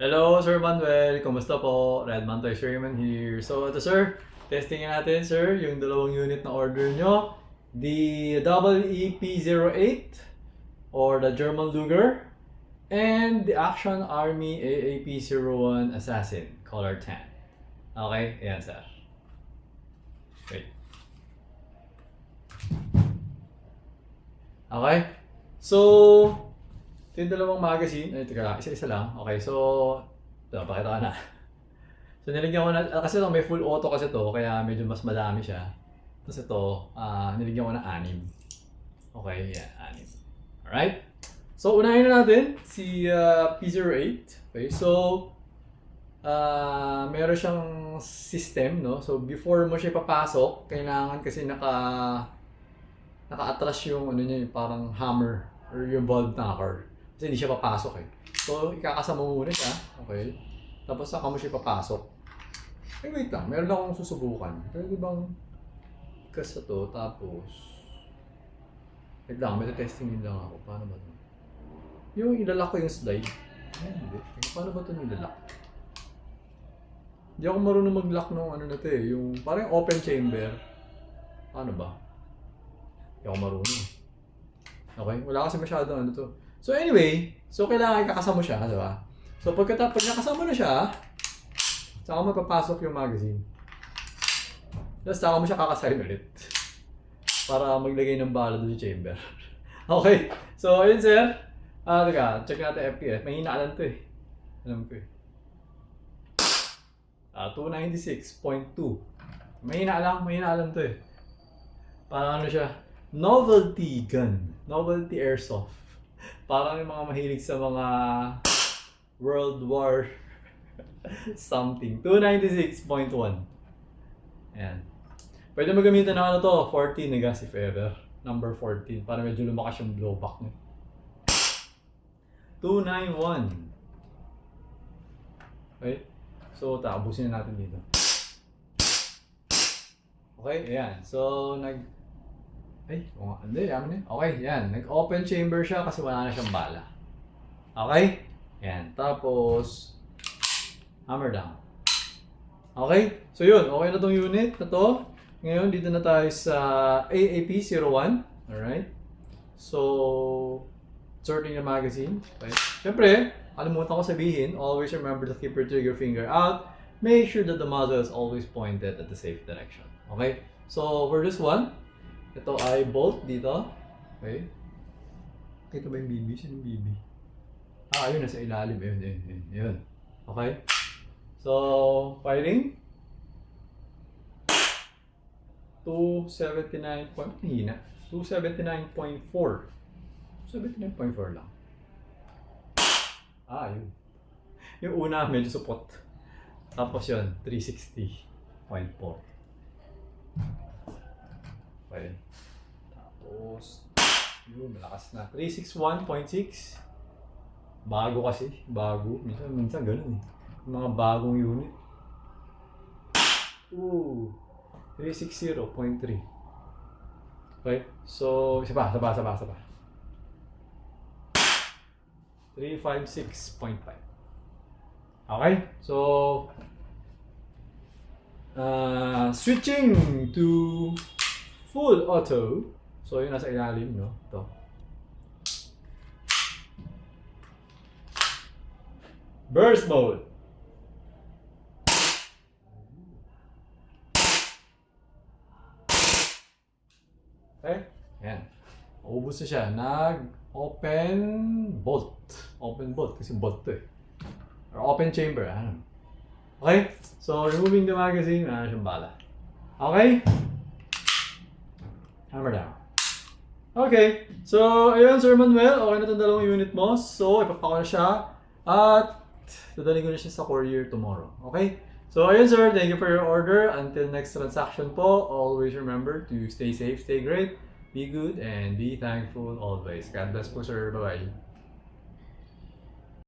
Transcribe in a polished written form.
Hello, Sir Manuel. Kumusta po? Redman Toy Sherman here. So, ito sir, testingin natin sir, yung dalawang unit na order nyo. The EEP-08 or the German Luger and the Action Army AAP-01 Assassin, color tan. Okay? Ayan sir. Wait. Okay? So, ito yung dalawang magazine. Ay, teka lang. Isa-isa lang. Okay, so, ito, pakita ka na. So, niligyan ko na, kasi ito, may full auto kasi to kaya medyo mas madami siya. Tapos ito, niligyan ko na 6. Okay, yan, 6. Alright? So, unahin na natin si P08. Okay, so, meron siyang system, no? So, before mo siya papasok, kailangan kasi naka-atras yung, ano niya, yung parang hammer or yung valve knocker. Kasi hindi siya papasok eh. So, ikakasama mo muna siya. Okay. Tapos saka mo siya papasok. Eh, wait lang. Meron akong susubukan. Pwede bang ikas to, tapos wait lang, may testing lang ako. Paano ba ito? Yung ilalak ko yung slide. Ay, hindi. Paano ba ito nilalak? Hindi ako marunong mag-lock nung ano na ito eh. Yung parang open chamber. Paano ba? Hindi ako marunong. Okay? Wala kasi masyadong ano to. So anyway, so kailangan ikakasama mo siya, di ba? So pag nakasama na siya, saka mapapasok yung magazine. Tapos saka mo siya kakasign ulit. Para maglagay ng bala doon sa chamber. Okay? So ayun sir. Teka, check natin FPS. Mahina lang to eh. Alam ko eh. 296.2. Mahina lang to eh. Parang ano siya, novelty gun. Novelty airsoft. Parang yung mga mahilig sa mga World War something. 296.1. Ayan. Pwede mo gamitin ng ano to, 14 na gas if ever. Number 14. Para medyo lumakas yung blowback niya. 291. Okay? So, tabusin na natin dito. Okay, ayan. So, hindi, yaman eh. Okay, yan. Nag-open chamber siya kasi wala na siyang bala. Okay? Yan. Tapos, hammer down. Okay? So yun, okay na tong unit na to. Ngayon, dito na tayo sa AAP-01. Alright? So, sorting the magazine. Okay? Siyempre, kalimutan ko sabihin, always remember to keep your trigger finger out. Make sure that the muzzle is always pointed at the safe direction. Okay? So, for this one, ito ay bolt dito. Okay. Kita ba yung BB? Sino yung BB? Ayun, nasa ilalim. Yun. Okay. So, firing. 279. Hina. 279.4. 79.4 lang. Yun. Yung una, medyo support. Tapos yun, 360.4. Okay. Tapos, yun, malakas na. 361.6. Bago kasi. Bago. Minsan ganun eh. Mga bagong unit. 360.3. Okay. So, isa pa. 356.5. Okay. So, switching to full auto. So, yun nasa ilalim, no? Ito. Burst mode. Okay? Yan. Ubus na siya. Nag-open bolt. Open bolt kasi bolt to eh. Or open chamber. Okay? So, removing the magazine. Wala na siyang bala. Okay? Hammer down. Okay. So, ayun, Sir Manuel. Okay na itong dalawang unit mo. So, ipapako na siya. At, dadalhin ko na siya sa courier tomorrow. Okay? So, ayun, sir. Thank you for your order. Until next transaction po, always remember to stay safe, stay great, be good, and be thankful always. God bless po, sir. Bye-bye.